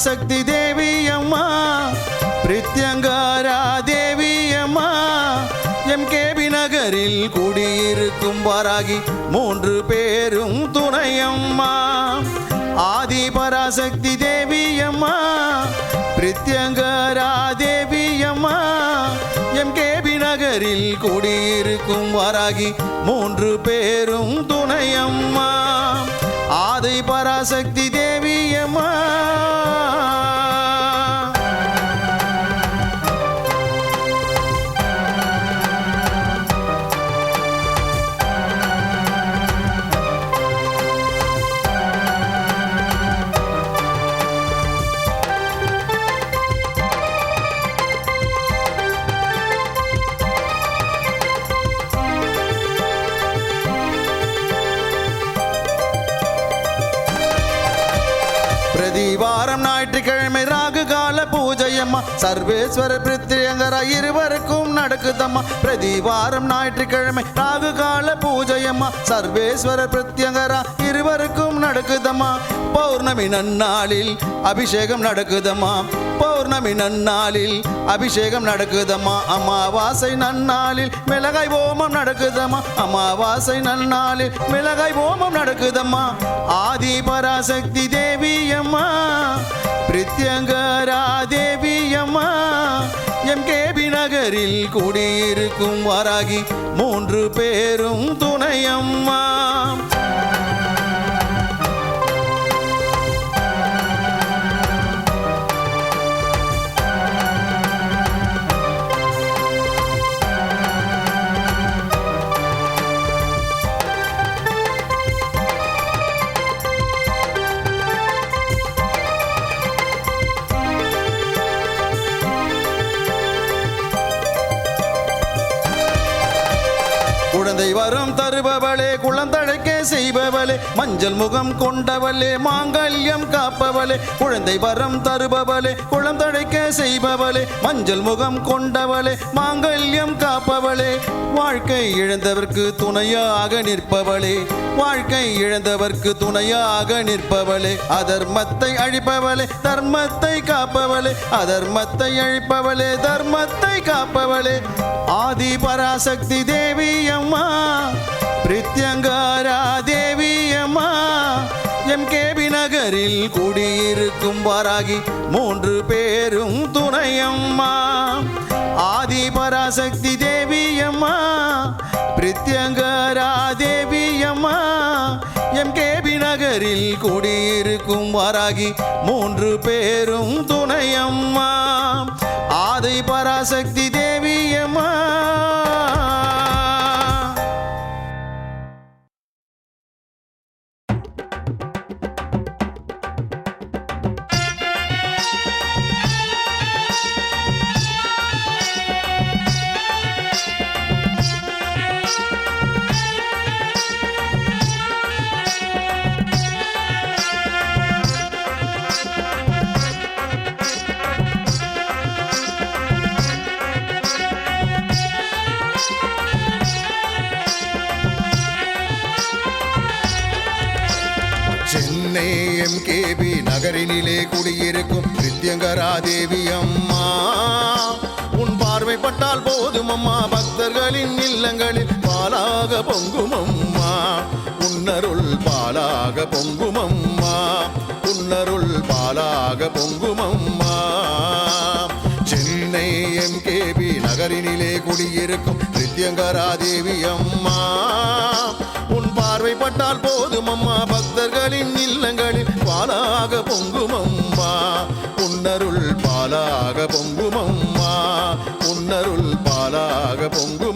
பராசக்தி தேவி அம்மா பிரித்யங்காரா தேவி அம்மா எம்கேபி நகரில் குடியிருக்கும் வாராகி 3 பேரும் துணையம்மா ஆதி பராசக்தி தேவி அம்மா பிரித்யங்காரா தேவி அம்மா எம்கேபி நகரில் குடியிருக்கும் வாராகி 3 பேரும் துணையம்மா ஆதி பராசக்தி தேவி அம்மா பிரதிவாரம் ஞாயிற்றுக்கிழமை ராகு கால பூஜையம்மா சர்வேஸ்வர பிரித்யங்கரா இருவருக்கும் நடக்குதம்மா பிரதிவாரம் ஞாயிற்றுக்கிழமை ராகு கால பூஜையம்மா சர்வேஸ்வர பிரித்யங்கரா இருவருக்கும் நடக்குதம்மா பௌர்ணமி நன்னாளில் அபிஷேகம் நடக்குதம்மா பௌர்ணமி நன்னாளில் அபிஷேகம் நடக்குதம்மா அமாவாசை நன்னாளில் மிளகாய் ஓமம் நடக்குதம்மா அமாவாசை நன்னாளில் மிளகாய் ஓமம் நடக்குதம்மா ஆதி பராசக்தி தேவி அம்மா பிரித்யங்கரா தேவி அம்மா எம்கேபி நகரில் குடியிருக்கும் வாராகி 3 பேரும் துணையம்மா குழந்தை வரம் தருபவளே குழந்தழைக்க செய்பவளே மஞ்சள் முகம் கொண்டவளே மாங்கல்யம் காப்பவளே குழந்தை வரம் தருபவளே குழந்தழைக்க செய்பவளே மஞ்சள் முகம் கொண்டவளே மாங்கல்யம் காப்பவளே வாழ்க்கை இழந்தவர்க்கு துணையாக நிற்பவளே வாழ்க்கை இழந்தவர்க்கு துணையாக நிற்பவளே அதர்மத்தை அழிப்பவளே தர்மத்தை காப்பவளே அதர்மத்தை அழிப்பவளே தர்மத்தை காப்பவளே ஆதி பராசக்தி தேவி அம்மா பிரித்யங்காரா தேவி அம்மா எம்கேபி நகரில் குடியிருக்கும் வாராகி 3 பேரும் துணையம்மா ஆதி பராசக்தி தேவி அம்மா பிரித்யங்காரா தேவி அம்மா எம்கேபி நகரில் குடியிருக்கும் வாராகி 3 பேரும் துணையம்மா ஆதி பராசக்தி தேவி அம்மா சென்னை எம்கேபி நகரினிலே குடியிருக்கும் பிரித்யங்கரா தேவி அம்மா உன் பார்வைப்பட்டால் போதும் அம்மா பக்தர்களின் இல்லங்களில் பாலாக பொங்கும் அம்மா உன்னருள் பாலாக பொங்கும் அம்மா உன்னருள் பாலாக பொங்கும் அம்மா சென்னை எம்கேபி நகரினிலே குடியிருக்கும் பிரித்யங்கரா தேவி அம்மா உன் பார்வைப்பட்டால் போதும் அம்மா பக்தர்களின் இல்லங்களில் பாலாக பொங்கும் அம்மா உன்னருள் பாலாக பொங்கும் அம்மா உன்னருள் பாலாக பொங்கும்